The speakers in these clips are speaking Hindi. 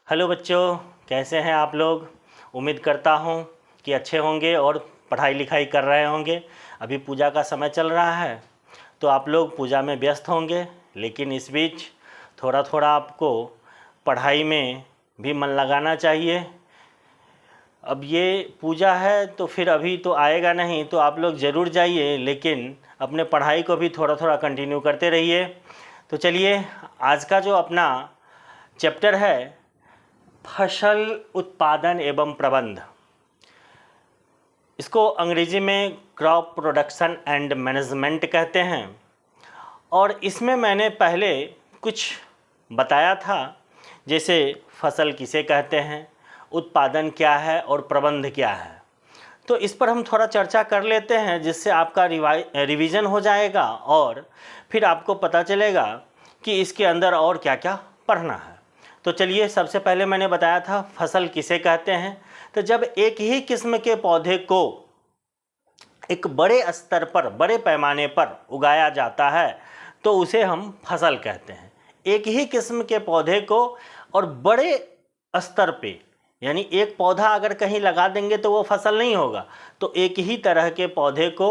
हेलो बच्चों, कैसे हैं आप लोग। उम्मीद करता हूं कि अच्छे होंगे और पढ़ाई लिखाई कर रहे होंगे। अभी पूजा का समय चल रहा है तो आप लोग पूजा में व्यस्त होंगे, लेकिन इस बीच थोड़ा थोड़ा आपको पढ़ाई में भी मन लगाना चाहिए। अब ये पूजा है तो फिर अभी तो आएगा नहीं, तो आप लोग ज़रूर जाइए, लेकिन अपने पढ़ाई को भी थोड़ा थोड़ा कंटिन्यू करते रहिए। तो चलिए, आज का जो अपना चैप्टर है फसल उत्पादन एवं प्रबंध, इसको अंग्रेजी में क्रॉप प्रोडक्शन एंड मैनेजमेंट कहते हैं। और इसमें मैंने पहले कुछ बताया था, जैसे फसल किसे कहते हैं, उत्पादन क्या है और प्रबंध क्या है। तो इस पर हम थोड़ा चर्चा कर लेते हैं, जिससे आपका रिवीजन हो जाएगा और फिर आपको पता चलेगा कि इसके अंदर और क्या क्या पढ़ना है। तो चलिए, सबसे पहले मैंने बताया था फसल किसे कहते हैं। तो जब एक ही किस्म के पौधे को एक बड़े स्तर पर, बड़े पैमाने पर उगाया जाता है तो उसे हम फसल कहते हैं। एक ही किस्म के पौधे को और बड़े स्तर पे, यानी एक पौधा अगर कहीं लगा देंगे तो वो फसल नहीं होगा, तो एक ही तरह के पौधे को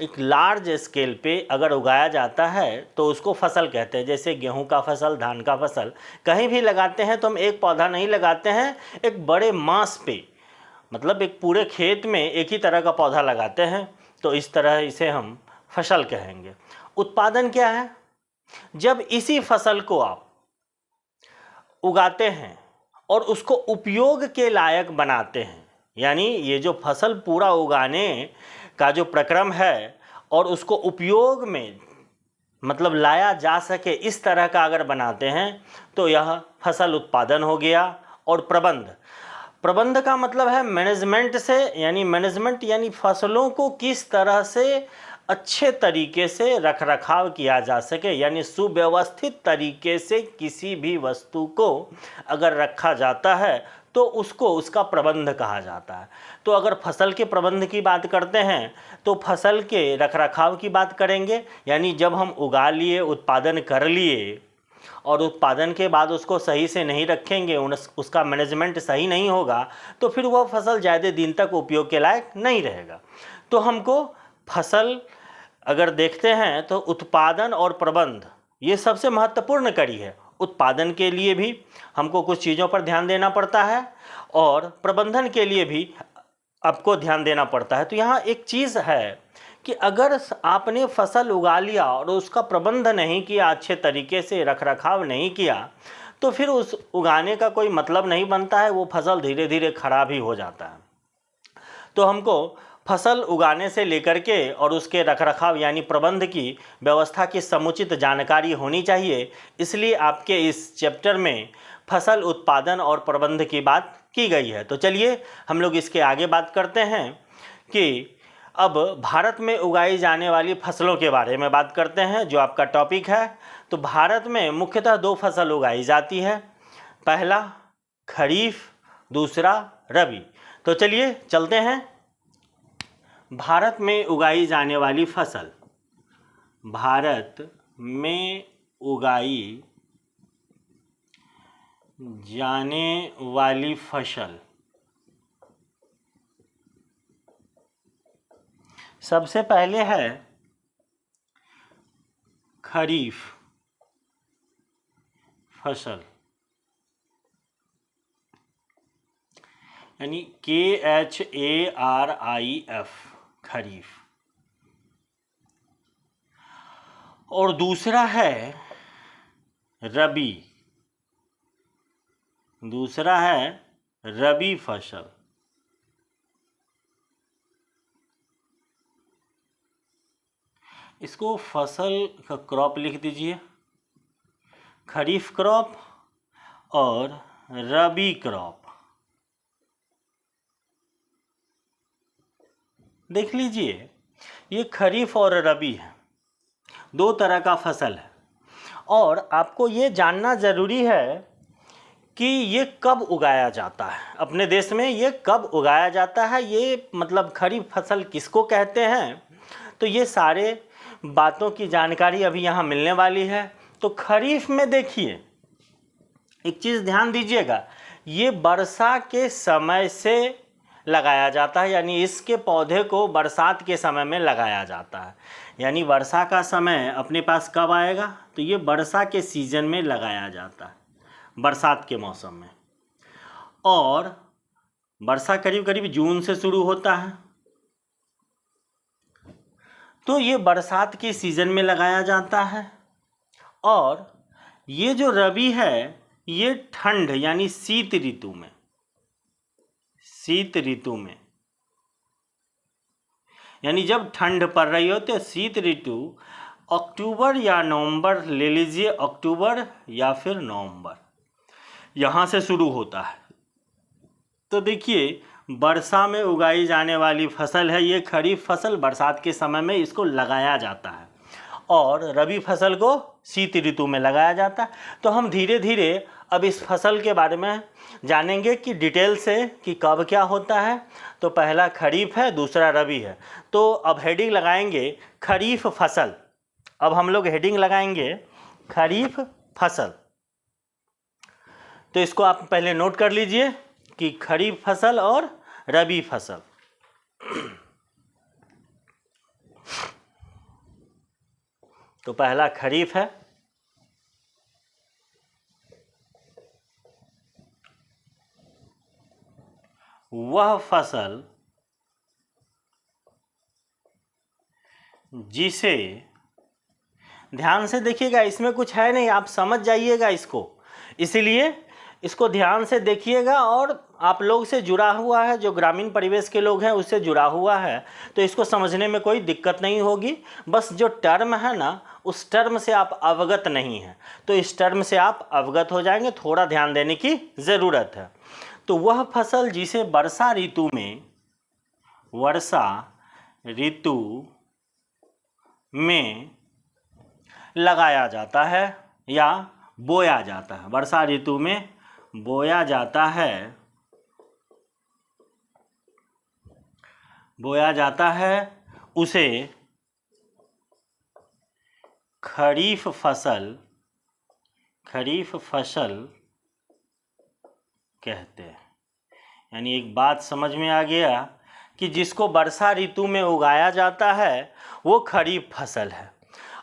एक लार्ज स्केल पे अगर उगाया जाता है तो उसको फसल कहते हैं। जैसे गेहूं का फसल, धान का फसल कहीं भी लगाते हैं तो हम एक पौधा नहीं लगाते हैं, एक बड़े मास पे, मतलब एक पूरे खेत में एक ही तरह का पौधा लगाते हैं, तो इस तरह इसे हम फसल कहेंगे। उत्पादन क्या है? जब इसी फसल को आप उगाते हैं और उसको उपयोग के लायक बनाते हैं, यानी ये जो फसल पूरा उगाने का जो प्रक्रम है और उसको उपयोग में मतलब लाया जा सके, इस तरह का अगर बनाते हैं तो यह फसल उत्पादन हो गया। और प्रबंध का मतलब है मैनेजमेंट से, यानी मैनेजमेंट यानी फसलों को किस तरह से अच्छे तरीके से रख रखाव किया जा सके, यानी सुव्यवस्थित तरीके से किसी भी वस्तु को अगर रखा जाता है तो उसको उसका प्रबंध कहा जाता है। तो अगर फसल के प्रबंध की बात करते हैं तो फसल के रखरखाव की बात करेंगे, यानी जब हम उगा लिए, उत्पादन कर लिए और उत्पादन के बाद उसको सही से नहीं रखेंगे, उसका मैनेजमेंट सही नहीं होगा तो फिर वह फसल ज़्यादा दिन तक उपयोग के लायक नहीं रहेगा। तो हमको फसल अगर देखते हैं तो उत्पादन और प्रबंध ये सबसे महत्वपूर्ण कड़ी है। उत्पादन के लिए भी हमको कुछ चीज़ों पर ध्यान देना पड़ता है और प्रबंधन के लिए भी आपको ध्यान देना पड़ता है। तो यहाँ एक चीज़ है कि अगर आपने फसल उगा लिया और उसका प्रबंध नहीं किया, अच्छे तरीके से रखरखाव नहीं किया, तो फिर उस उगाने का कोई मतलब नहीं बनता है, वो फसल धीरे धीरे खराब ही हो जाता है। तो हमको फसल उगाने से लेकर के और उसके रखरखाव यानी प्रबंध की व्यवस्था की समुचित जानकारी होनी चाहिए। इसलिए आपके इस चैप्टर में फसल उत्पादन और प्रबंध की बात की गई है। तो चलिए हम लोग इसके आगे बात करते हैं कि अब भारत में उगाई जाने वाली फसलों के बारे में बात करते हैं, जो आपका टॉपिक है। तो भारत में मुख्यतः दो फसल उगाई जाती है, पहला खरीफ, दूसरा रबी। तो चलिए चलते हैं। भारत में उगाई जाने वाली फसल, भारत में उगाई जाने वाली फसल, सबसे पहले है खरीफ फसल, यानी KHARIF, खरीफ। और दूसरा है रबी, दूसरा है रबी फसल। इसको फसल का क्रॉप लिख दीजिए, खरीफ क्रॉप और रबी क्रॉप। देख लीजिए, ये खरीफ और रबी है, दो तरह का फसल है। और आपको ये जानना ज़रूरी है कि ये कब उगाया जाता है अपने देश में, ये कब उगाया जाता है, ये मतलब खरीफ फसल किसको कहते हैं। तो ये सारे बातों की जानकारी अभी यहाँ मिलने वाली है। तो खरीफ में देखिए, एक चीज़ ध्यान दीजिएगा ये वर्षा के समय से लगाया जाता है, यानी इसके पौधे को बरसात के समय में लगाया जाता है। यानी वर्षा का समय अपने पास कब आएगा, तो ये वर्षा के सीजन में लगाया जाता है, बरसात के मौसम में। और वर्षा करीब करीब जून से शुरू होता है, तो ये बरसात के सीजन में लगाया जाता है। और ये जो रबी है ये ठंड यानी शीत ऋतु में, शीत ऋतु में, यानी जब ठंड पड़ रही हो तो शीत ऋतु अक्टूबर या नवंबर ले लीजिए, अक्टूबर या फिर नवंबर, यहाँ से शुरू होता है। तो देखिए वर्षा में उगाई जाने वाली फसल है ये खरीफ फसल, बरसात के समय में इसको लगाया जाता है, और रबी फसल को शीत ऋतु में लगाया जाता है। तो हम धीरे धीरे अब इस फसल के बारे में जानेंगे कि डिटेल से कि कब क्या होता है। तो पहला खरीफ है, दूसरा रबी है। तो अब हेडिंग लगाएंगे खरीफ फसल। अब हम लोग हेडिंग लगाएंगे खरीफ फसल। तो इसको आप पहले नोट कर लीजिए कि खरीफ फसल और रबी फसल। तो पहला खरीफ है, वह फसल जिसे, ध्यान से देखिएगा इसमें कुछ है नहीं, आप समझ जाइएगा इसको, इसलिए इसको ध्यान से देखिएगा। और आप लोग से जुड़ा हुआ है, जो ग्रामीण परिवेश के लोग हैं उससे जुड़ा हुआ है, तो इसको समझने में कोई दिक्कत नहीं होगी। बस जो टर्म है ना उस टर्म से आप अवगत नहीं हैं, तो इस टर्म से आप अवगत हो जाएंगे, थोड़ा ध्यान देने की ज़रूरत है। तो वह फसल जिसे वर्षा ऋतु में, वर्षा ऋतु में लगाया जाता है या बोया जाता है, वर्षा ऋतु में बोया जाता है, बोया जाता है, उसे खरीफ फसल, खरीफ फसल कहते हैं। यानी एक बात समझ में आ गया कि जिसको वर्षा ऋतु में उगाया जाता है वो खरीफ फसल है।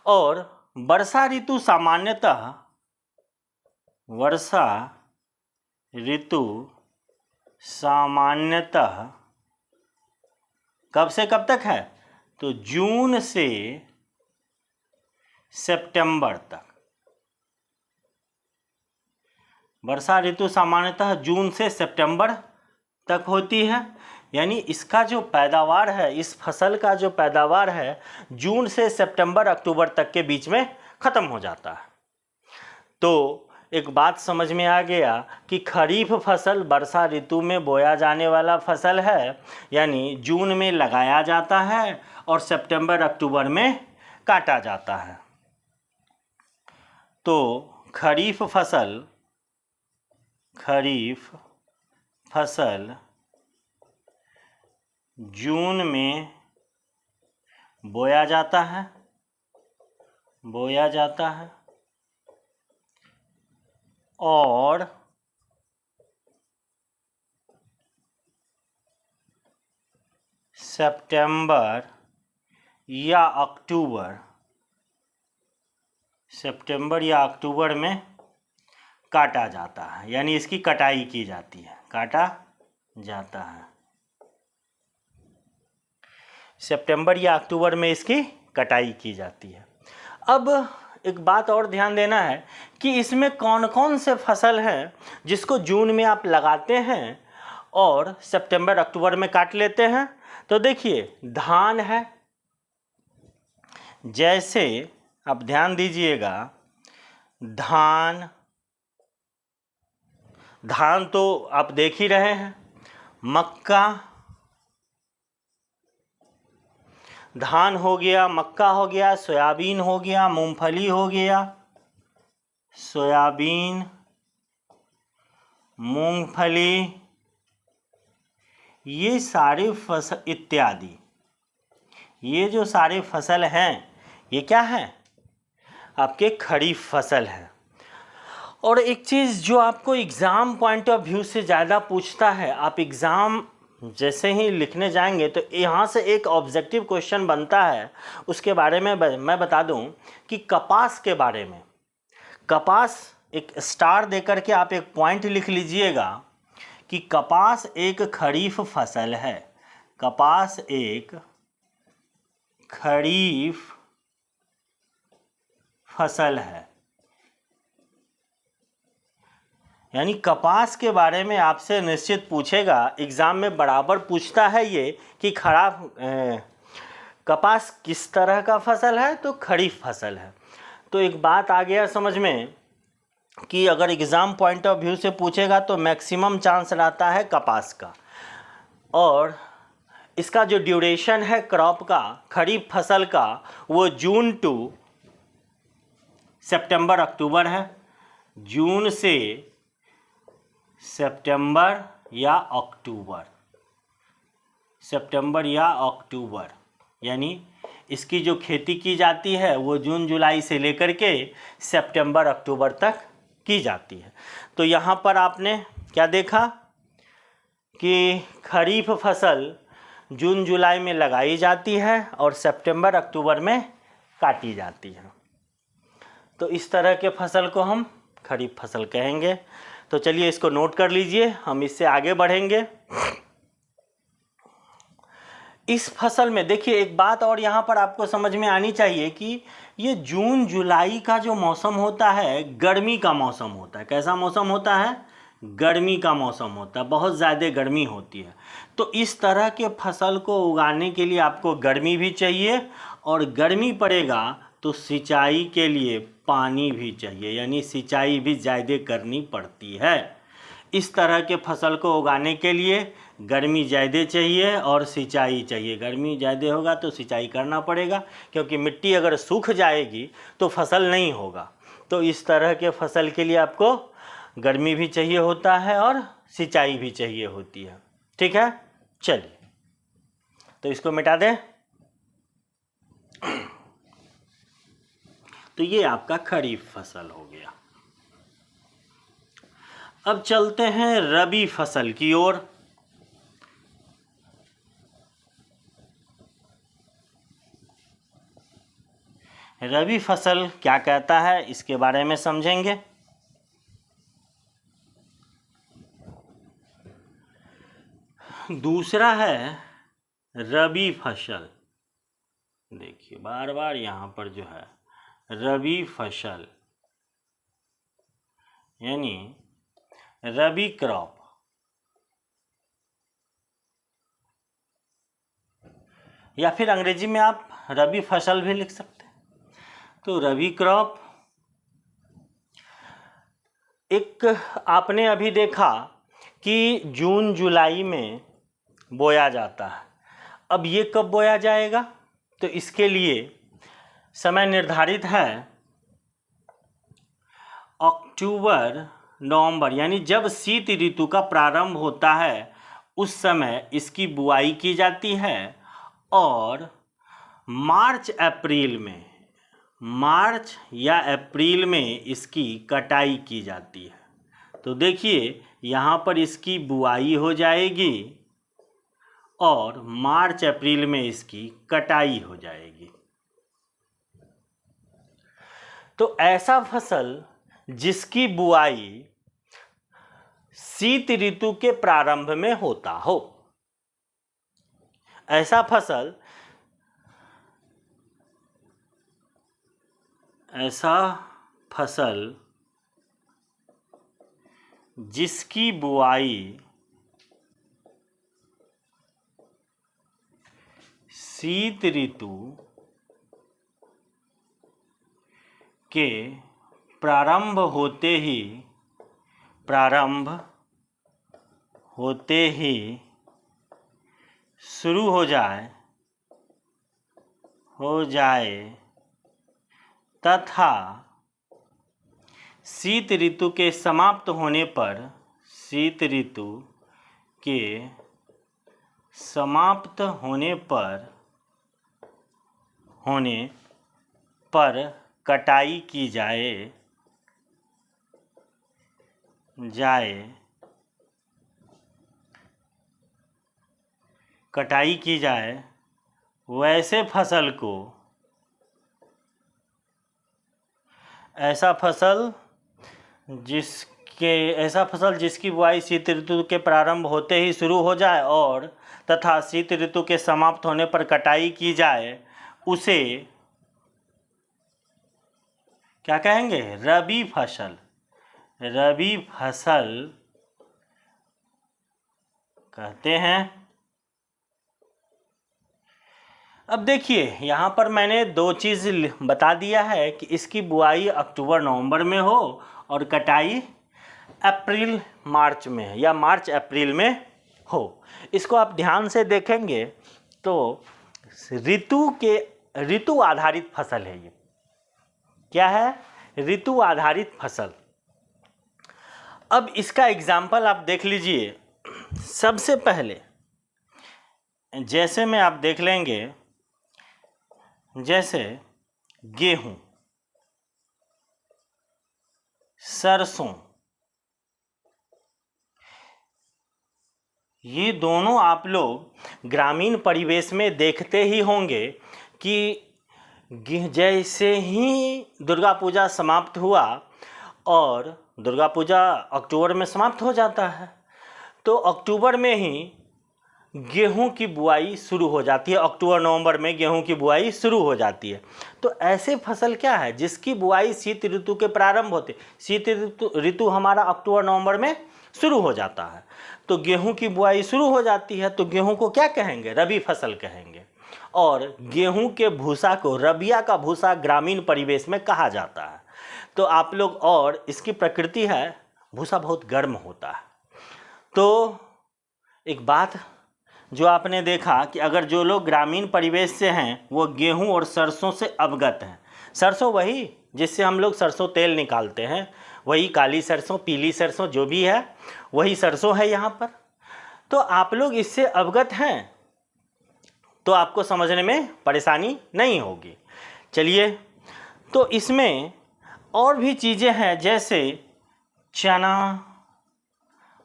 और वर्षा ऋतु सामान्यतः, वर्षा ऋतु सामान्यतः कब से कब तक है, तो जून से सितंबर तक। वर्षा ऋतु सामान्यतः जून से सितंबर तक होती है। यानी इसका जो पैदावार है, इस फसल का जो पैदावार है जून से सितंबर अक्टूबर तक के बीच में ख़त्म हो जाता है। तो एक बात समझ में आ गया कि खरीफ फसल वर्षा ऋतु में बोया जाने वाला फसल है, यानी जून में लगाया जाता है और सितंबर अक्टूबर में काटा जाता है। तो खरीफ फसल, खरीफ फसल जून में बोया जाता है, बोया जाता है, और सितंबर या अक्टूबर, सितंबर या अक्टूबर में काटा जाता है, यानी इसकी कटाई की जाती है, काटा जाता है। सितंबर या अक्टूबर में इसकी कटाई की जाती है। अब एक बात और ध्यान देना है कि इसमें कौन कौन से फसल हैं जिसको जून में आप लगाते हैं और सितंबर अक्टूबर में काट लेते हैं। तो देखिए धान है, जैसे आप ध्यान दीजिएगा, धान, धान तो आप देख ही रहे हैं, मक्का, धान हो गया, मक्का हो गया, सोयाबीन हो गया, मूंगफली हो गया, सोयाबीन, मूंगफली, ये सारे फसल इत्यादि, ये जो सारे फसल हैं ये क्या हैं, आपके खरीफ फसल हैं। और एक चीज़ जो आपको एग्ज़ाम पॉइंट ऑफ व्यू से ज़्यादा पूछता है, आप एग्ज़ाम जैसे ही लिखने जाएंगे तो यहाँ से एक ऑब्जेक्टिव क्वेश्चन बनता है, उसके बारे में मैं बता दूं कि कपास के बारे में। कपास एक स्टार देकर के आप एक पॉइंट लिख लीजिएगा कि कपास एक खरीफ फसल है। कपास एक खरीफ फसल है, यानी कपास के बारे में आपसे निश्चित पूछेगा, एग्ज़ाम में बराबर पूछता है ये कि कपास किस तरह का फसल है, तो खरीफ फसल है। तो एक बात आ गया समझ में कि अगर एग्ज़ाम पॉइंट ऑफ व्यू से पूछेगा तो मैक्सिमम चांस रहता है कपास का। और इसका जो ड्यूरेशन है क्रॉप का, खरीफ फसल का, वो जून टू सितंबर अक्टूबर है। जून से सितंबर या अक्टूबर, सितंबर या अक्टूबर, यानी इसकी जो खेती की जाती है वो जून जुलाई से लेकर के सितंबर अक्टूबर तक की जाती है। तो यहाँ पर आपने क्या देखा कि खरीफ फसल जून जुलाई में लगाई जाती है और सितंबर अक्टूबर में काटी जाती है। तो इस तरह के फसल को हम खरीफ फसल कहेंगे। तो चलिए इसको नोट कर लीजिए, हम इससे आगे बढ़ेंगे। इस फसल में देखिए एक बात और यहाँ पर आपको समझ में आनी चाहिए कि ये जून जुलाई का जो मौसम होता है गर्मी का मौसम होता है। कैसा मौसम होता है? गर्मी का मौसम होता है, बहुत ज़्यादा गर्मी होती है। तो इस तरह के फसल को उगाने के लिए आपको गर्मी भी चाहिए, और गर्मी पड़ेगा तो सिंचाई के लिए पानी भी चाहिए, यानी सिंचाई भी ज़्यादा करनी पड़ती है। इस तरह के फसल को उगाने के लिए गर्मी ज़्यादा चाहिए और सिंचाई चाहिए। गर्मी ज़्यादा होगा तो सिंचाई करना पड़ेगा, क्योंकि मिट्टी अगर सूख जाएगी तो फसल नहीं होगा। तो इस तरह के फसल के लिए आपको गर्मी भी चाहिए होता है और सिंचाई भी चाहिए होती है। ठीक है, चलिए तो इसको मिटा दें। तो ये आपका खरीफ फसल हो गया। अब चलते हैं रबी फसल की ओर। रबी फसल क्या कहता है इसके बारे में समझेंगे। दूसरा है रबी फसल। देखिए बार बार यहाँ पर जो है रबी फसल, यानी रबी क्रॉप, या फिर अंग्रेजी में आप रबी फसल भी लिख सकते हैं। तो रबी क्रॉप एक आपने अभी देखा कि जून जुलाई में बोया जाता है। अब ये कब बोया जाएगा? तो इसके लिए समय निर्धारित है अक्टूबर नवंबर, यानी जब शीत ऋतु का प्रारंभ होता है उस समय इसकी बुआई की जाती है, और मार्च या अप्रैल में इसकी कटाई की जाती है। तो देखिए यहाँ पर इसकी बुआई हो जाएगी और मार्च अप्रैल में इसकी कटाई हो जाएगी। तो ऐसा फसल जिसकी बुआई शीत ऋतु के प्रारंभ में होता हो, ऐसा फसल जिसकी बुआई शीत ऋतु के प्रारंभ होते ही शुरू हो जाए तथा शीत ऋतु के समाप्त होने पर कटाई की जाए जाए, कटाई की जाए, वैसे फसल को, ऐसा फसल जिसकी बुआई शीत ऋतु के प्रारंभ होते ही शुरू हो जाए और तथा शीत ऋतु के समाप्त होने पर कटाई की जाए, उसे क्या कहेंगे? रबी फसल। रबी फसल कहते हैं। अब देखिए यहाँ पर मैंने दो चीज़ बता दिया है कि इसकी बुआई अक्टूबर नवंबर में हो और कटाई अप्रैल मार्च में या मार्च अप्रैल में हो। इसको आप ध्यान से देखेंगे तो ऋतु आधारित फसल है। ये क्या है? ऋतु आधारित फसल। अब इसका एग्जाम्पल आप देख लीजिए। सबसे पहले जैसे में आप देख लेंगे, जैसे गेहूं, सरसों, ये दोनों आप लोग ग्रामीण परिवेश में देखते ही होंगे कि जैसे ही दुर्गा पूजा समाप्त हुआ, और दुर्गा पूजा अक्टूबर में समाप्त हो जाता है, तो अक्टूबर में ही गेहूं की बुआई शुरू हो जाती है। अक्टूबर नवंबर में गेहूं की बुआई शुरू हो जाती है। तो ऐसे फसल क्या है जिसकी बुआई शीत ऋतु के प्रारंभ होते, शीत ऋतु हमारा अक्टूबर नवंबर में शुरू हो जाता है, तो गेहूं की बुआई शुरू हो जाती है। तो गेहूं को क्या कहेंगे? रबी फसल कहेंगे। और गेहूं के भूसा को रबिया का भूसा ग्रामीण परिवेश में कहा जाता है। तो आप लोग, और इसकी प्रकृति है, भूसा बहुत गर्म होता है। तो एक बात जो आपने देखा कि अगर जो लोग ग्रामीण परिवेश से हैं वो गेहूं और सरसों से अवगत हैं, सरसों वही जिससे हम लोग सरसों तेल निकालते हैं, वही काली सरसों, पीली सरसों, जो भी है वही सरसों है यहाँ पर। तो आप लोग इससे अवगत हैं तो आपको समझने में परेशानी नहीं होगी। चलिए, तो इसमें और भी चीज़ें हैं, जैसे चना,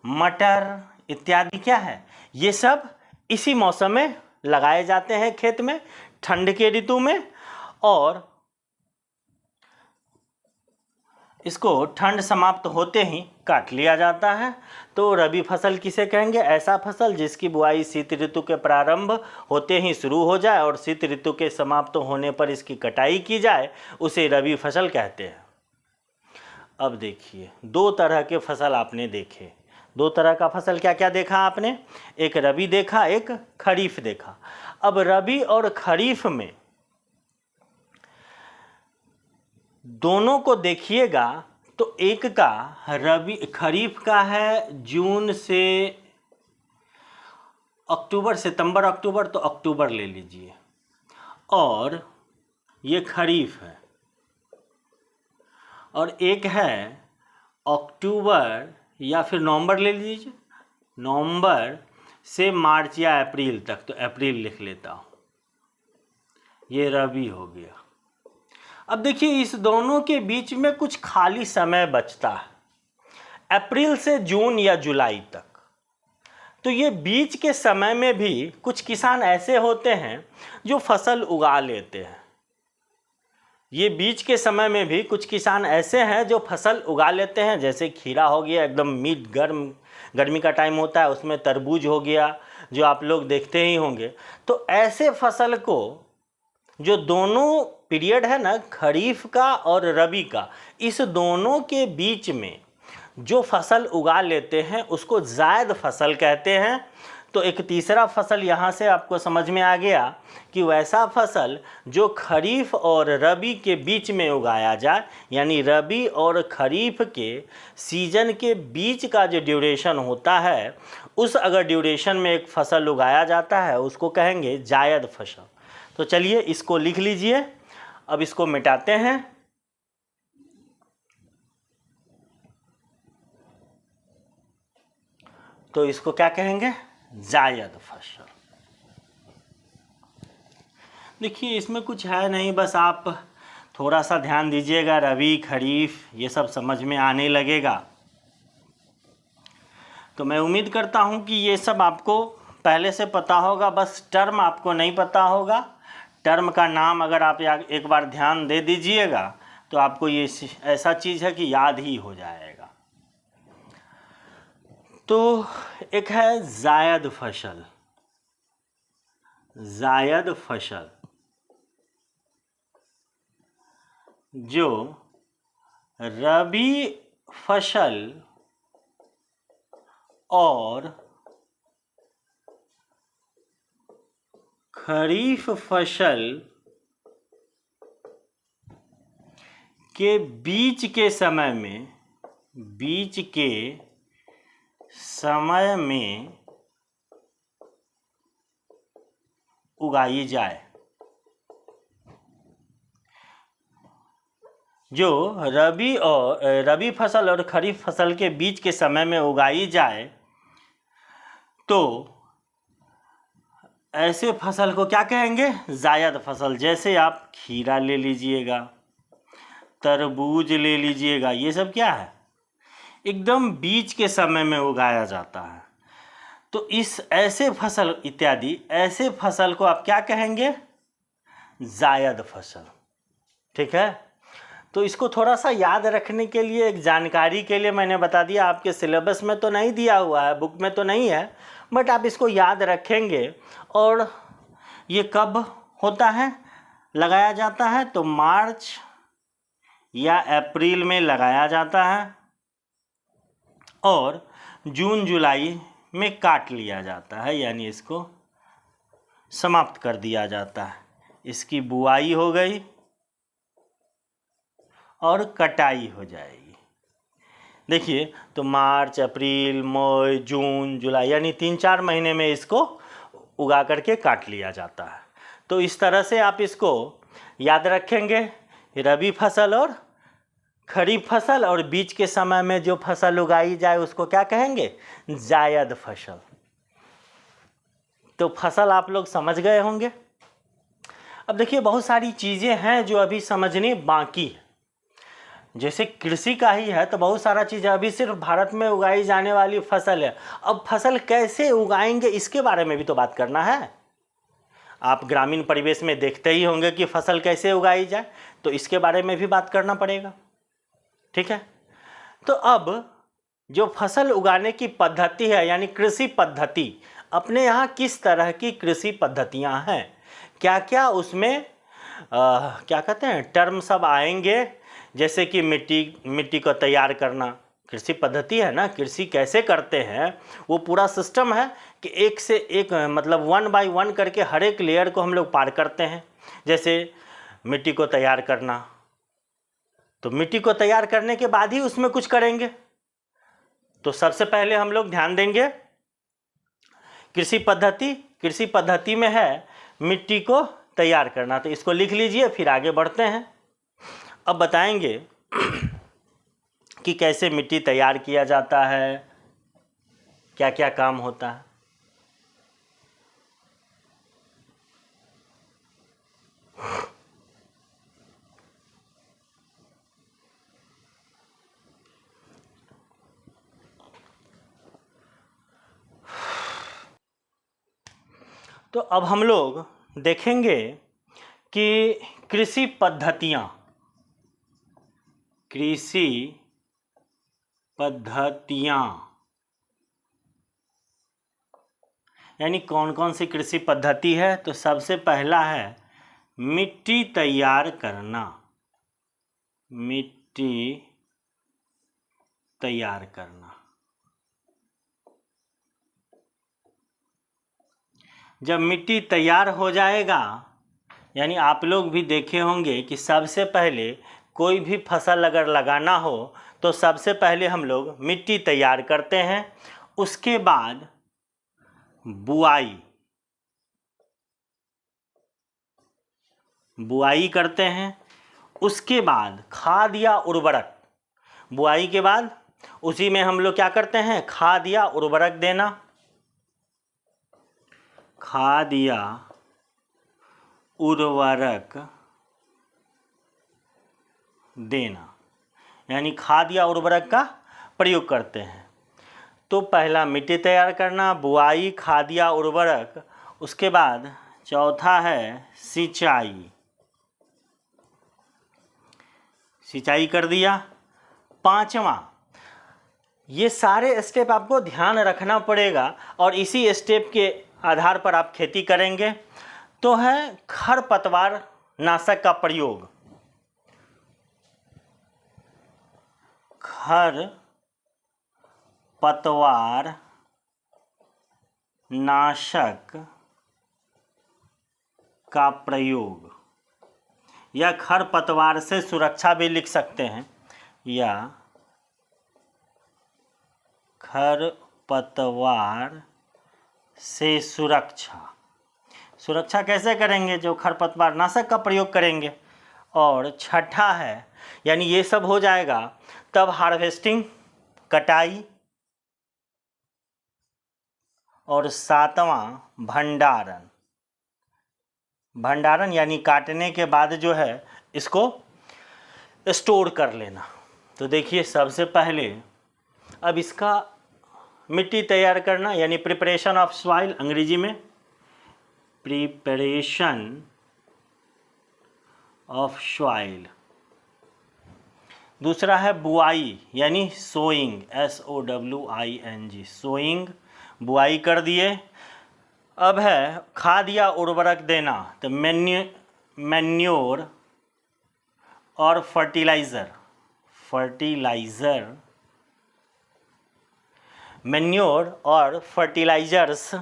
मटर इत्यादि। क्या है? ये सब इसी मौसम में लगाए जाते हैं खेत में, ठंड के ऋतु में, और इसको ठंड समाप्त होते ही काट लिया जाता है। तो रबी फसल किसे कहेंगे? ऐसा फसल जिसकी बुआई शीत ऋतु के प्रारंभ होते ही शुरू हो जाए और शीत ऋतु के समाप्त होने पर इसकी कटाई की जाए, उसे रबी फसल कहते हैं। अब देखिए, दो तरह के फसल आपने देखे। दो तरह का फसल क्या क्या देखा आपने? एक रबी देखा, एक खरीफ देखा। अब रबी और खरीफ में दोनों को देखिएगा तो एक का खरीफ का है जून से अक्टूबर, सितंबर अक्टूबर, तो अक्टूबर ले लीजिए, और ये खरीफ है। और एक है अक्टूबर या फिर नवंबर ले लीजिए, नवंबर से मार्च या अप्रैल तक, तो अप्रैल लिख लेता हूँ, ये रबी हो गया। अब देखिए, इस दोनों के बीच में कुछ खाली समय बचता है, अप्रैल से जून या जुलाई तक। तो ये बीच के समय में भी कुछ किसान ऐसे होते हैं जो फसल उगा लेते हैं। ये बीच के समय में भी कुछ किसान ऐसे हैं जो फसल उगा लेते हैं, जैसे खीरा हो गया, एकदम मीठ गर्मी का टाइम होता है, उसमें तरबूज हो गया, जो आप लोग देखते ही होंगे। तो ऐसे फसल को, जो दोनों पीरियड है ना, खरीफ का और रबी का, इस दोनों के बीच में जो फसल उगा लेते हैं उसको जायद फसल कहते हैं। तो एक तीसरा फसल यहाँ से आपको समझ में आ गया कि वैसा फसल जो खरीफ और रबी के बीच में उगाया जाए, यानी रबी और खरीफ के सीजन के बीच का जो ड्यूरेशन होता है, उस अगर ड्यूरेशन में एक फसल उगाया जाता है उसको कहेंगे जायद फसल। तो चलिए इसको लिख लीजिए। अब इसको मिटाते हैं। तो इसको क्या कहेंगे? जायद फसल। देखिए, इसमें कुछ है नहीं, बस आप थोड़ा सा ध्यान दीजिएगा, रबी खरीफ ये सब समझ में आने लगेगा। तो मैं उम्मीद करता हूँ कि ये सब आपको पहले से पता होगा, बस टर्म आपको नहीं पता होगा। टर्म का नाम अगर आप एक बार ध्यान दे दीजिएगा तो आपको ये ऐसा चीज़ है कि याद ही हो जाएगा। तो एक है जायद फसल। जायद फसल जो रबी फसल और खरीफ फसल के बीच के समय में उगाई जाए। जो रबी फसल और खरीफ फसल के बीच के समय में उगाई जाए, तो ऐसे फसल को क्या कहेंगे? जायद फसल। जैसे आप खीरा ले लीजिएगा, तरबूज ले लीजिएगा, ये सब क्या है? एकदम बीच के समय में उगाया जाता है। तो इस ऐसे फसल इत्यादि ऐसे फसल को आप क्या कहेंगे? जायद फसल। ठीक है, तो इसको थोड़ा सा याद रखने के लिए, एक जानकारी के लिए मैंने बता दिया। आपके सिलेबस में तो नहीं दिया हुआ है, बुक में तो नहीं है, बट आप इसको याद रखेंगे। और ये कब होता है, लगाया जाता है? तो मार्च या अप्रैल में लगाया जाता है और जून जुलाई में काट लिया जाता है, यानी इसको समाप्त कर दिया जाता है। इसकी बुआई हो गई और कटाई हो जाएगी। देखिए, तो मार्च, अप्रैल, मई, जून, जुलाई, यानी 3-4 महीने में इसको उगा करके काट लिया जाता है। तो इस तरह से आप इसको याद रखेंगे। रबी फसल और खरीफ फसल, और बीच के समय में जो फसल उगाई जाए उसको क्या कहेंगे? जायद फसल। तो फसल आप लोग समझ गए होंगे। अब देखिए, बहुत सारी चीज़ें हैं जो अभी समझनी बाकी है। जैसे कृषि का ही है तो बहुत सारा चीज़ अभी सिर्फ भारत में उगाई जाने वाली फसल है। अब फसल कैसे उगाएंगे इसके बारे में भी तो बात करना है। आप ग्रामीण परिवेश में देखते ही होंगे कि फसल कैसे उगाई जाए, तो इसके बारे में भी बात करना पड़ेगा। ठीक है, तो अब जो फसल उगाने की पद्धति है, यानी कृषि पद्धति, अपने यहाँ किस तरह की कृषि पद्धतियाँ हैं, क्या क्या उसमें क्या कहते हैं टर्म सब आएंगे। जैसे कि मिट्टी को तैयार करना कृषि पद्धति है ना। कृषि कैसे करते हैं, वो पूरा सिस्टम है कि एक से एक, मतलब 1 बाय 1 करके हर एक लेयर को हम लोग पार करते हैं। जैसे मिट्टी को तैयार करना, तो मिट्टी को तैयार करने के बाद ही उसमें कुछ करेंगे। तो सबसे पहले हम लोग ध्यान देंगे कृषि पद्धति में है मिट्टी को तैयार करना। तो इसको लिख लीजिए, फिर आगे बढ़ते हैं। अब बताएंगे कि कैसे मिट्टी तैयार किया जाता है, क्या क्या काम होता है। तो अब हम लोग देखेंगे कि कृषि पद्धतियाँ यानी कौन कौन सी कृषि पद्धति है। तो सबसे पहला है मिट्टी तैयार करना। मिट्टी तैयार करना, जब मिट्टी तैयार हो जाएगा, यानी आप लोग भी देखे होंगे कि सबसे पहले कोई भी फसल अगर लगाना हो तो सबसे पहले हम लोग मिट्टी तैयार करते हैं, उसके बाद बुआई करते हैं, उसके बाद खाद या उर्वरक। बुआई के बाद उसी में हम लोग क्या करते हैं, खाद या उर्वरक देना। खाद या उर्वरक देना, यानी खाद या उर्वरक का प्रयोग करते हैं। तो पहला मिट्टी तैयार करना, बुआई, खाद या उर्वरक, उसके बाद चौथा है सिंचाई। सिंचाई कर दिया। पांचवा, ये सारे स्टेप आपको ध्यान रखना पड़ेगा और इसी स्टेप के आधार पर आप खेती करेंगे। तो है खरपतवार नाशक का प्रयोग। खरपतवार नाशक का प्रयोग, या खरपतवार से सुरक्षा भी लिख सकते हैं, या खरपतवार से सुरक्षा। सुरक्षा कैसे करेंगे? जो खरपतवार नाशक का प्रयोग करेंगे। और छठा है, यानी ये सब हो जाएगा तब हार्वेस्टिंग, कटाई, और सातवां भंडारण। भंडारण यानी काटने के बाद जो है इसको स्टोर कर लेना। तो देखिए, सबसे पहले अब इसका मिट्टी तैयार करना, यानी प्रिपरेशन ऑफ सॉइल, अंग्रेजी में प्रिपरेशन ऑफ सॉइल। दूसरा है बुआई, यानी सोइंग, SOWING, सोइंग, बुआई कर दिए। अब है खाद या उर्वरक देना, तो मैन्योर और फर्टिलाइज़र। मैन्योर और फर्टिलाइजर्स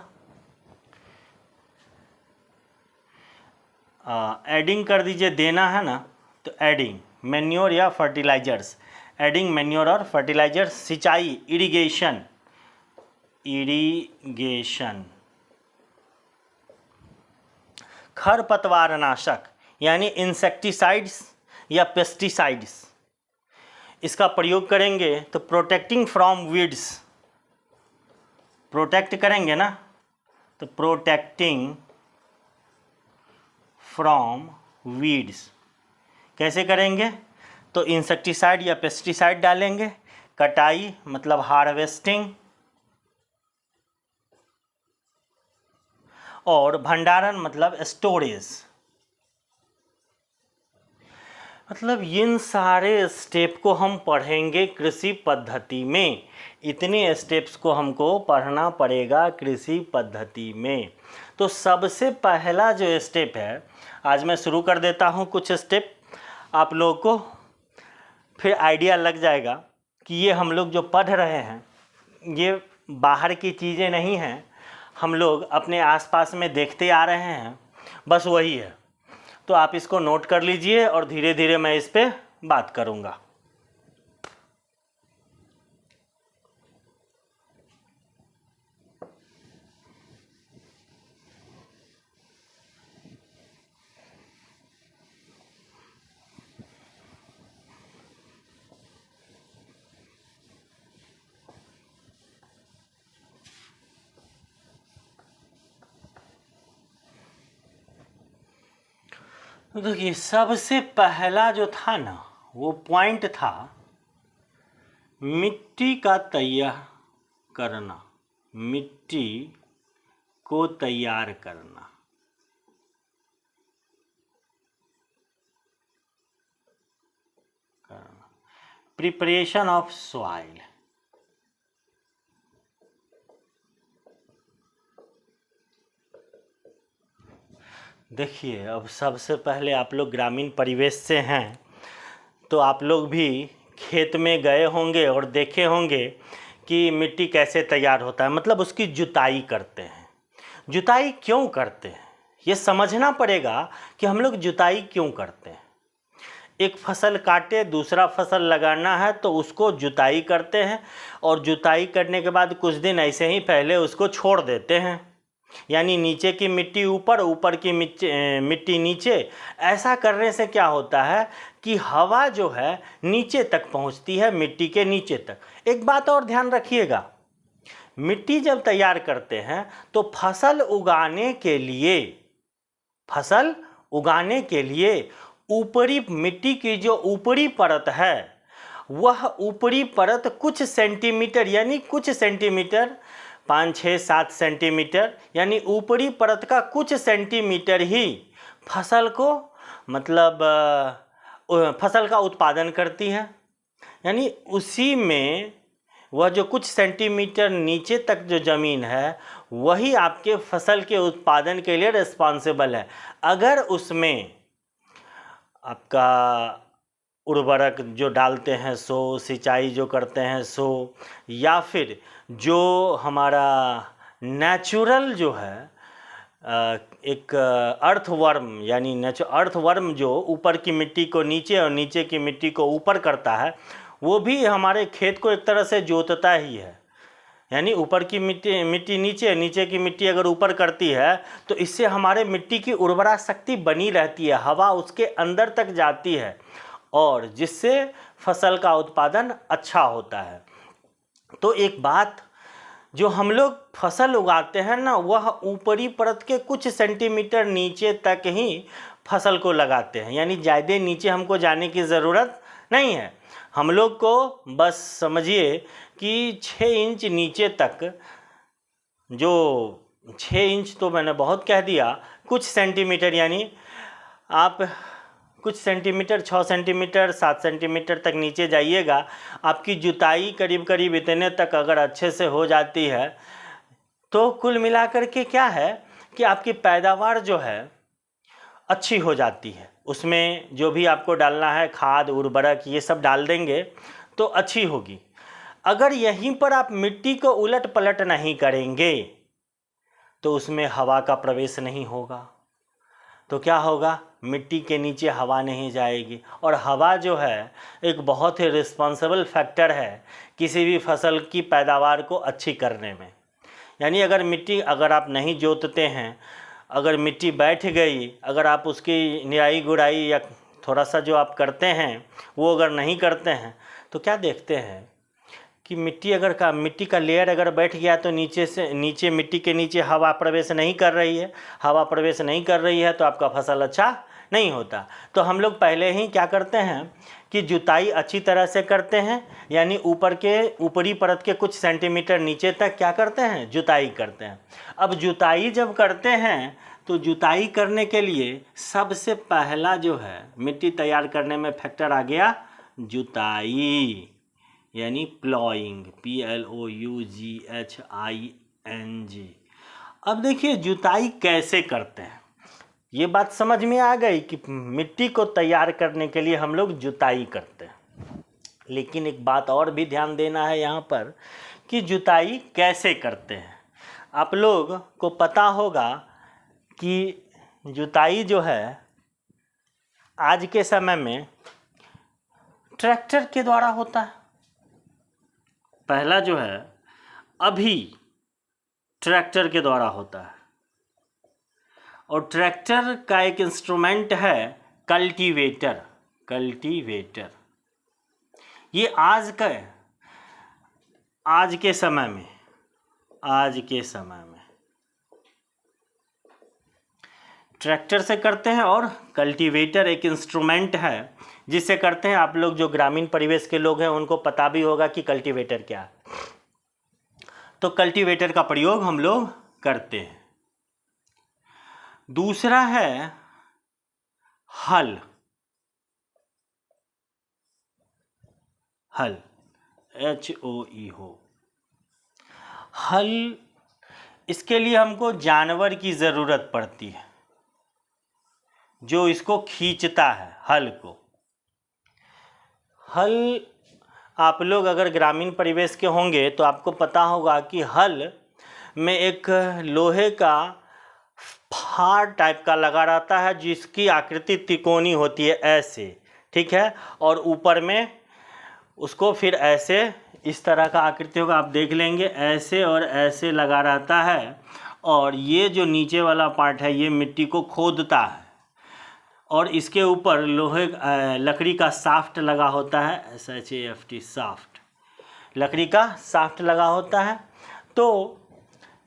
एडिंग कर दीजिए, देना है ना, तो एडिंग मैन्योर या फर्टिलाइजर्स, एडिंग मैन्योर और फर्टिलाइजर्स। सिंचाई, इरिगेशन। खरपतवार नाशक यानी इंसेक्टिसाइड्स या पेस्टिसाइड्स, इसका प्रयोग करेंगे। तो प्रोटेक्टिंग फ्रॉम वीड्स, प्रोटेक्ट करेंगे ना, तो प्रोटेक्टिंग फ्रॉम वीड्स कैसे करेंगे? तो इंसेक्टिसाइड या पेस्टिसाइड डालेंगे। कटाई मतलब हार्वेस्टिंग, और भंडारण मतलब स्टोरेज। मतलब इन सारे स्टेप को हम पढ़ेंगे कृषि पद्धति में। इतने स्टेप्स को हमको पढ़ना पड़ेगा कृषि पद्धति में। तो सबसे पहला जो स्टेप है, आज मैं शुरू कर देता हूँ कुछ स्टेप, आप लोगों को फिर आइडिया लग जाएगा कि ये हम लोग जो पढ़ रहे हैं ये बाहर की चीज़ें नहीं हैं, हम लोग अपने आसपास में देखते आ रहे हैं, बस वही है। तो आप इसको नोट कर लीजिए और धीरे धीरे मैं इस पे बात करूँगा। तो देखिए, सबसे पहला जो था ना, वो पॉइंट था मिट्टी का तैयार करना, मिट्टी को तैयार करना। Preparation of soil. देखिए, अब सबसे पहले आप लोग ग्रामीण परिवेश से हैं, तो आप लोग भी खेत में गए होंगे और देखे होंगे कि मिट्टी कैसे तैयार होता है, मतलब उसकी जुताई करते हैं। जुताई क्यों करते हैं ये समझना पड़ेगा कि हम लोग जुताई क्यों करते हैं। एक फसल काटे, दूसरा फसल लगाना है तो उसको जुताई करते हैं, और जुताई करने के बाद कुछ दिन ऐसे ही पहले उसको छोड़ देते हैं, यानी नीचे की मिट्टी ऊपर, ऊपर की मिट्टी नीचे। ऐसा करने से क्या होता है कि हवा जो है नीचे तक पहुंचती है, मिट्टी के नीचे तक। एक बात और ध्यान रखिएगा, मिट्टी जब तैयार करते हैं तो फसल उगाने के लिए ऊपरी मिट्टी की जो ऊपरी परत है वह ऊपरी परत कुछ सेंटीमीटर यानी कुछ सेंटीमीटर 5, 6, 7 सेंटीमीटर यानी ऊपरी परत का कुछ सेंटीमीटर ही फसल को मतलब फसल का उत्पादन करती है। यानी उसी में वह जो कुछ सेंटीमीटर नीचे तक जो ज़मीन है वही आपके फसल के उत्पादन के लिए रिस्पॉन्सिबल है। अगर उसमें आपका उर्वरक जो डालते हैं सो, सिंचाई जो करते हैं सो, या फिर जो हमारा नेचुरल जो है एक अर्थवर्म यानी अर्थवर्म जो ऊपर की मिट्टी को नीचे और नीचे की मिट्टी को ऊपर करता है, वो भी हमारे खेत को एक तरह से जोतता ही है। यानी ऊपर की मिट्टी नीचे, नीचे की मिट्टी अगर ऊपर करती है तो इससे हमारे मिट्टी की उर्वरा शक्ति बनी रहती है, हवा उसके अंदर तक जाती है और जिससे फसल का उत्पादन अच्छा होता है। तो एक बात, जो हम लोग फसल उगाते हैं ना, वह ऊपरी परत के कुछ सेंटीमीटर नीचे तक ही फसल को लगाते हैं। यानी ज़्यादा नीचे हमको जाने की ज़रूरत नहीं है। हम लोग को बस समझिए कि 6 इंच नीचे तक, जो 6 इंच तो मैंने बहुत कह दिया, कुछ सेंटीमीटर यानी आप कुछ सेंटीमीटर 6 सेंटीमीटर 7 सेंटीमीटर तक नीचे जाइएगा, आपकी जुताई करीब करीब इतने तक अगर अच्छे से हो जाती है तो कुल मिलाकर के क्या है कि आपकी पैदावार जो है अच्छी हो जाती है। उसमें जो भी आपको डालना है खाद उर्वरक ये सब डाल देंगे तो अच्छी होगी। अगर यहीं पर आप मिट्टी को उलट पलट नहीं करेंगे तो उसमें हवा का प्रवेश नहीं होगा, तो क्या होगा, मिट्टी के नीचे हवा नहीं जाएगी। और हवा जो है एक बहुत ही रिस्पॉन्सिबल फैक्टर है किसी भी फसल की पैदावार को अच्छी करने में। यानी अगर आप नहीं जोतते हैं, अगर मिट्टी बैठ गई, अगर आप उसकी निराई गुड़ाई या थोड़ा सा जो आप करते हैं वो अगर नहीं करते हैं तो क्या देखते हैं कि मिट्टी का लेयर अगर बैठ गया तो नीचे मिट्टी के नीचे हवा प्रवेश नहीं कर रही है। हवा प्रवेश नहीं कर रही है तो आपका फसल अच्छा नहीं होता। तो हम लोग पहले ही क्या करते हैं कि जुताई अच्छी तरह से करते हैं, यानी ऊपरी परत के कुछ सेंटीमीटर नीचे तक क्या करते हैं, जुताई करते हैं। अब जुताई जब करते हैं तो जुताई करने के लिए सबसे पहला जो है मिट्टी तैयार करने में फैक्टर आ गया जुताई, यानी प्लॉइंग, PLOUGHING। अब देखिए जुताई कैसे करते हैं, ये बात समझ में आ गई कि मिट्टी को तैयार करने के लिए हम लोग जुताई करते हैं। लेकिन एक बात और भी ध्यान देना है यहाँ पर कि जुताई कैसे करते हैं। आप लोग को पता होगा कि जुताई जो है आज के समय में ट्रैक्टर के द्वारा होता है। पहला जो है अभी ट्रैक्टर के द्वारा होता है, और ट्रैक्टर का एक इंस्ट्रूमेंट है कल्टीवेटर। ये आज के समय में ट्रैक्टर से करते हैं, और कल्टीवेटर एक इंस्ट्रूमेंट है जिससे करते हैं। आप लोग जो ग्रामीण परिवेश के लोग हैं उनको पता भी होगा कि कल्टीवेटर क्या है। तो कल्टीवेटर का प्रयोग हम लोग करते हैं। दूसरा है हल HOE हो। हल, इसके लिए हमको जानवर की ज़रूरत पड़ती है जो इसको खींचता है। हल आप लोग अगर ग्रामीण परिवेश के होंगे तो आपको पता होगा कि हल में एक लोहे का फार टाइप का लगा रहता है जिसकी आकृति त्रिकोणी होती है ऐसे, ठीक है, और ऊपर में उसको फिर ऐसे इस तरह का आकृति होगा, आप देख लेंगे, ऐसे और ऐसे लगा रहता है। और ये जो नीचे वाला पार्ट है ये मिट्टी को खोदता है, और इसके ऊपर लकड़ी का साफ्ट लगा होता है, SHAFT साफ्ट, लकड़ी का साफ्ट लगा होता है। तो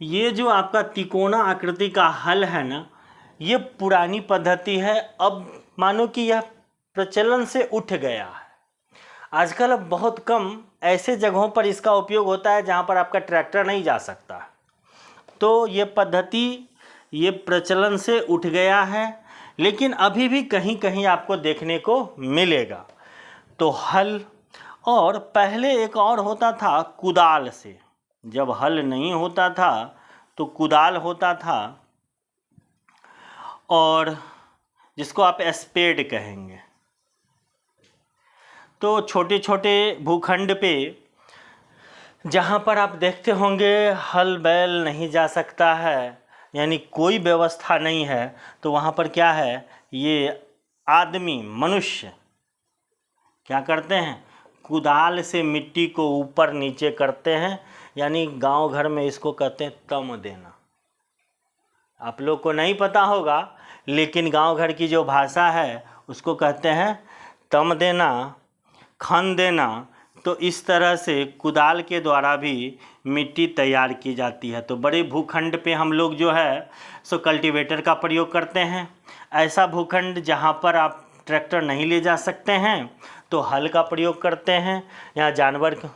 ये जो आपका तिकोना आकृति का हल है ना, ये पुरानी पद्धति है। अब मानो कि यह प्रचलन से उठ गया है। आजकल अब बहुत कम ऐसे जगहों पर इसका उपयोग होता है जहाँ पर आपका ट्रैक्टर नहीं जा सकता। तो ये पद्धति, ये प्रचलन से उठ गया है, लेकिन अभी भी कहीं कहीं आपको देखने को मिलेगा। तो हल, और पहले एक और होता था कुदाल से। जब हल नहीं होता था तो कुदाल होता था, और जिसको आप स्पेड कहेंगे। तो छोटे छोटे भूखंड पे जहाँ पर आप देखते होंगे हल बैल नहीं जा सकता है, यानी कोई व्यवस्था नहीं है, तो वहाँ पर क्या है, ये आदमी, मनुष्य क्या करते हैं, कुदाल से मिट्टी को ऊपर नीचे करते हैं। यानी गांव घर में इसको कहते हैं तम देना। आप लोग को नहीं पता होगा, लेकिन गांव घर की जो भाषा है उसको कहते हैं तम देना, खन देना। तो इस तरह से कुदाल के द्वारा भी मिट्टी तैयार की जाती है। तो बड़े भूखंड पे हम लोग जो है सो कल्टीवेटर का प्रयोग करते हैं। ऐसा भूखंड जहाँ पर आप ट्रैक्टर नहीं ले जा सकते हैं तो हल का प्रयोग करते हैं, यहाँ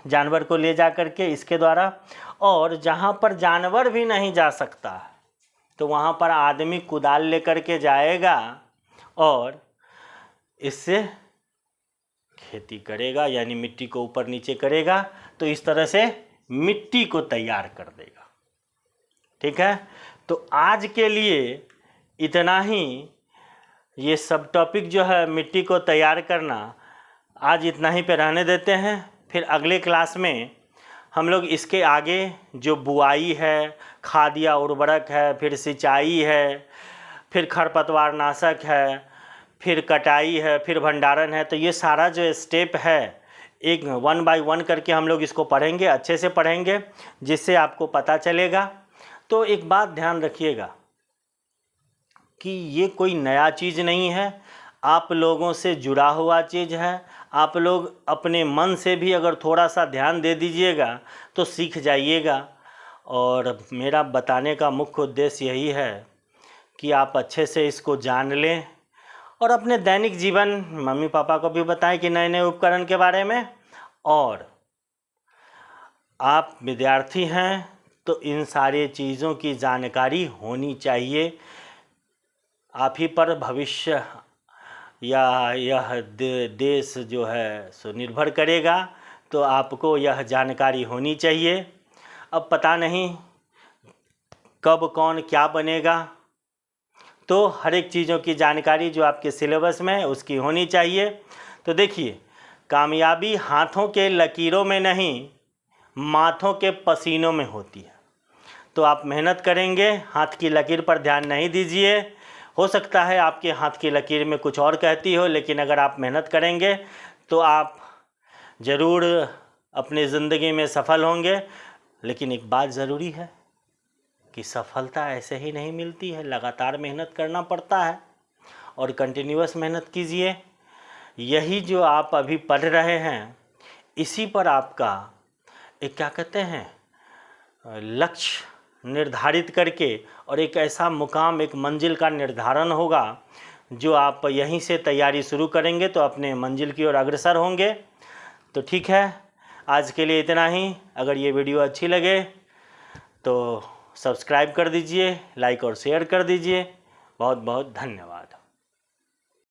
जानवर को ले जा कर के इसके द्वारा। और जहाँ पर जानवर भी नहीं जा सकता तो वहाँ पर आदमी कुदाल लेकर के जाएगा और इससे खेती करेगा, यानी मिट्टी को ऊपर नीचे करेगा। तो इस तरह से मिट्टी को तैयार कर देगा। ठीक है, तो आज के लिए इतना ही। ये सब टॉपिक जो है मिट्टी को तैयार करना, आज इतना ही पे रहने देते हैं। फिर अगले क्लास में हम लोग इसके आगे जो बुआई है, खाद या उर्वरक है, फिर सिंचाई है, फिर खरपतवार नाशक है, फिर कटाई है, फिर भंडारण है, तो ये सारा जो स्टेप है एक 1 बाय 1 करके हम लोग इसको पढ़ेंगे, अच्छे से पढ़ेंगे, जिससे आपको पता चलेगा। तो एक बात ध्यान रखिएगा कि ये कोई नया चीज़ नहीं है, आप लोगों से जुड़ा हुआ चीज़ है। आप लोग अपने मन से भी अगर थोड़ा सा ध्यान दे दीजिएगा तो सीख जाइएगा। और मेरा बताने का मुख्य उद्देश्य यही है कि आप अच्छे से इसको जान लें और अपने दैनिक जीवन, मम्मी पापा को भी बताएं कि नए नए उपकरण के बारे में। और आप विद्यार्थी हैं तो इन सारी चीज़ों की जानकारी होनी चाहिए। आप ही पर भविष्य या यह देश जो है सो निर्भर करेगा। तो आपको यह जानकारी होनी चाहिए। अब पता नहीं कब कौन क्या बनेगा, तो हर एक चीज़ों की जानकारी जो आपके सिलेबस में है उसकी होनी चाहिए। तो देखिए, कामयाबी हाथों के लकीरों में नहीं, माथों के पसीनों में होती है। तो आप मेहनत करेंगे, हाथ की लकीर पर ध्यान नहीं दीजिए। हो सकता है आपके हाथ की लकीर में कुछ और कहती हो, लेकिन अगर आप मेहनत करेंगे तो आप ज़रूर अपनी ज़िंदगी में सफल होंगे। लेकिन एक बात ज़रूरी है कि सफलता ऐसे ही नहीं मिलती है, लगातार मेहनत करना पड़ता है। और कंटिन्यूअस मेहनत कीजिए। यही जो आप अभी पढ़ रहे हैं, इसी पर आपका एक क्या कहते हैं लक्ष्य निर्धारित करके और एक ऐसा मुकाम, एक मंजिल का निर्धारण होगा जो आप यहीं से तैयारी शुरू करेंगे तो अपने मंजिल की ओर अग्रसर होंगे। तो ठीक है, आज के लिए इतना ही। अगर ये वीडियो अच्छी लगे तो सब्सक्राइब कर दीजिए, लाइक और शेयर कर दीजिए। बहुत बहुत धन्यवाद।